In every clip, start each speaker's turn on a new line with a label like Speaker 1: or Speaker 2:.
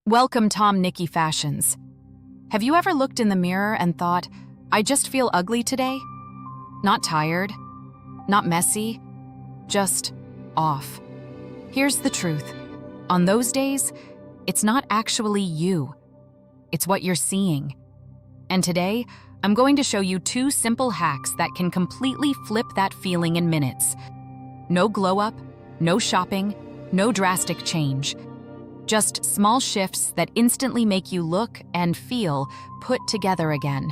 Speaker 1: Welcome, Tom Nikki Fashions. Have you ever looked in the mirror and thought, I just feel ugly today? Not tired, not messy, just off. Here's the truth. On those days, it's not actually you. It's what you're seeing. And today, I'm going to show you 2 simple hacks that can completely flip that feeling in minutes. No glow up, no shopping, no drastic change. Just small shifts that instantly make you look and feel put together again.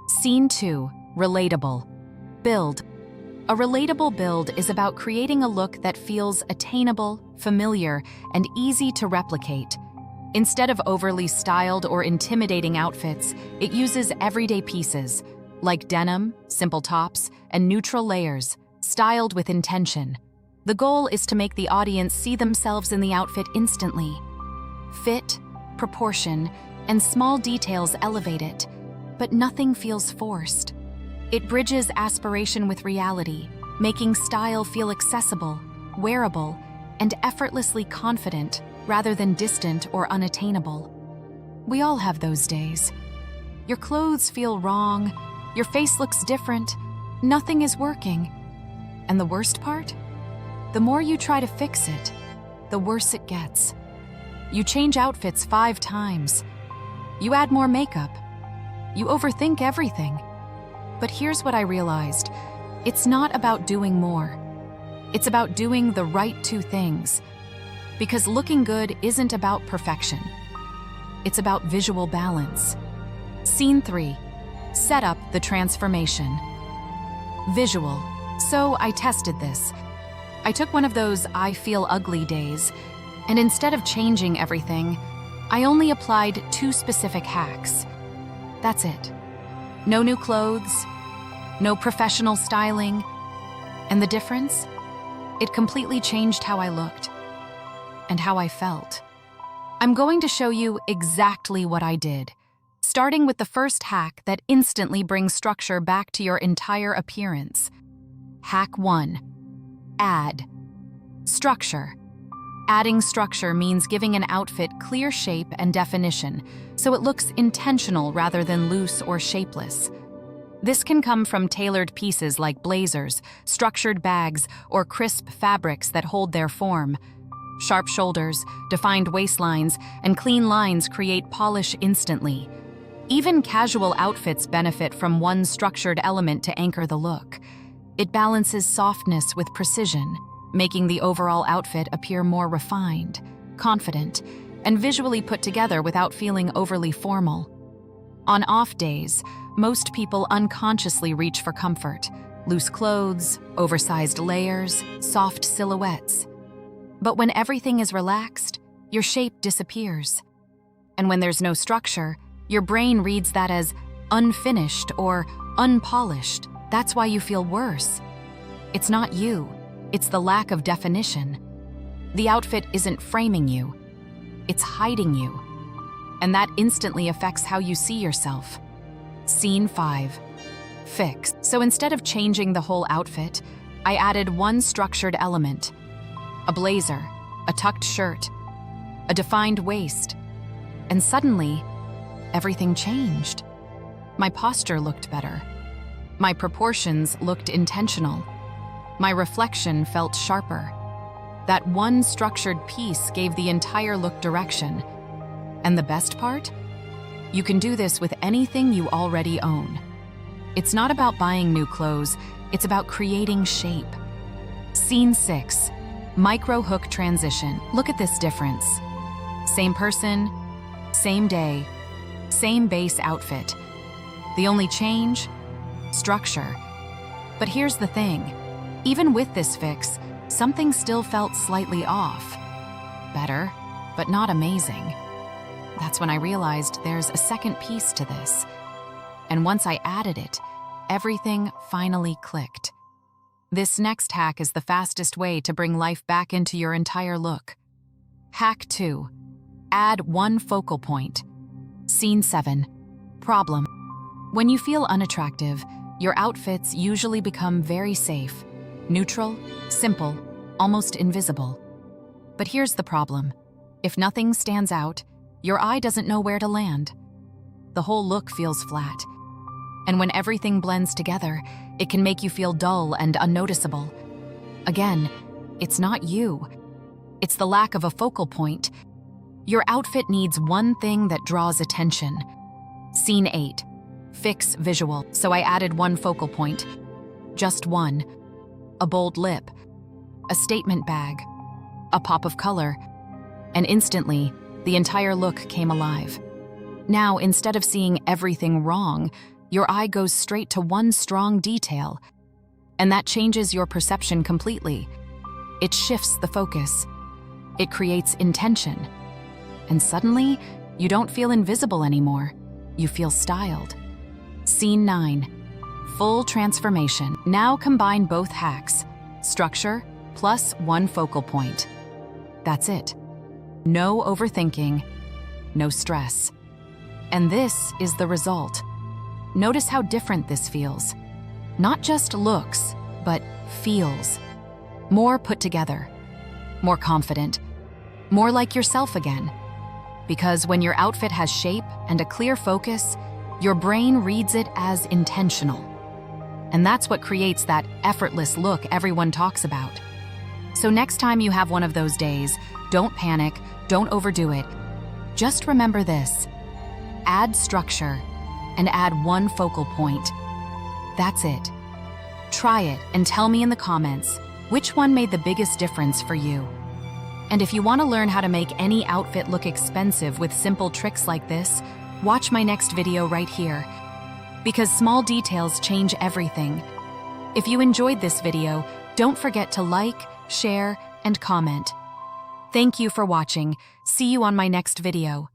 Speaker 1: Scene 2, relatable. Build. A relatable build is about creating a look that feels attainable, familiar, and easy to replicate. Instead of overly styled or intimidating outfits, it uses everyday pieces, like denim, simple tops, and neutral layers, styled with intention. The goal is to make the audience see themselves in the outfit instantly. Fit, proportion, and small details elevate it, but nothing feels forced. It bridges aspiration with reality, making style feel accessible, wearable, and effortlessly confident rather than distant or unattainable. We all have those days. Your clothes feel wrong, your face looks different, nothing is working. And the worst part? The more you try to fix it, the worse it gets. You change outfits 5 times. You add more makeup. You overthink everything. But here's what I realized. It's not about doing more. It's about doing the right 2 things. Because looking good isn't about perfection. It's about visual balance. Scene 3. Set up the transformation. Visual. So I tested this. I took one of those I feel ugly days, and instead of changing everything, I only applied 2 specific hacks. That's it. No new clothes, no professional styling, and the difference? It completely changed how I looked and how I felt. I'm going to show you exactly what I did, starting with the first hack that instantly brings structure back to your entire appearance. Hack 1. Add structure. Adding structure means giving an outfit clear shape and definition, so it looks intentional rather than loose or shapeless. This can come from tailored pieces like blazers, structured bags, or crisp fabrics that hold their form. Sharp shoulders, defined waistlines, and clean lines create polish instantly. Even casual outfits benefit from one structured element to anchor the look. It balances softness with precision, making the overall outfit appear more refined, confident, and visually put together without feeling overly formal. On off days, most people unconsciously reach for comfort: loose clothes, oversized layers, soft silhouettes. But when everything is relaxed, your shape disappears. And when there's no structure, your brain reads that as unfinished or unpolished. That's why you feel worse. It's not you. It's the lack of definition. The outfit isn't framing you. It's hiding you. And that instantly affects how you see yourself. Scene 5. Fix. So instead of changing the whole outfit, I added one structured element. A blazer, a tucked shirt, a defined waist. And suddenly, everything changed. My posture looked better. My proportions looked intentional. My reflection felt sharper. That one structured piece gave the entire look direction. And the best part? You can do this with anything you already own. It's not about buying new clothes, it's about creating shape. Scene 6. Micro hook transition. Look at this difference. Same person, same day, same base outfit. The only change? Structure. But here's the thing. Even with this fix, something still felt slightly off. Better, but not amazing. That's when I realized there's a second piece to this. And once I added it, everything finally clicked. This next hack is the fastest way to bring life back into your entire look. Hack 2. Add one focal point. Scene 7. Problem. When you feel unattractive, your outfits usually become very safe, neutral, simple, almost invisible. But here's the problem. If nothing stands out, your eye doesn't know where to land. The whole look feels flat. And when everything blends together, it can make you feel dull and unnoticeable. Again, it's not you. It's the lack of a focal point. Your outfit needs one thing that draws attention. Scene 8. Fix visual. So I added one focal point. Just one. A bold lip. A statement bag. A pop of color. And instantly, the entire look came alive. Now, instead of seeing everything wrong, your eye goes straight to one strong detail. And that changes your perception completely. It shifts the focus. It creates intention. And suddenly, you don't feel invisible anymore. You feel styled. Scene 9. Full transformation. Now combine both hacks. Structure plus one focal point. That's it. No overthinking, no stress. And this is the result. Notice how different this feels. Not just looks, but feels. More put together, more confident, more like yourself again. Because when your outfit has shape and a clear focus, your brain reads it as intentional. And that's what creates that effortless look everyone talks about. So next time you have one of those days, don't panic, don't overdo it. Just remember this: add structure and add one focal point. That's it. Try it and tell me in the comments which one made the biggest difference for you. And if you want to learn how to make any outfit look expensive with simple tricks like this, watch my next video right here. Because small details change everything. If you enjoyed this video, don't forget to like, share, and comment. Thank you for watching. See you on my next video.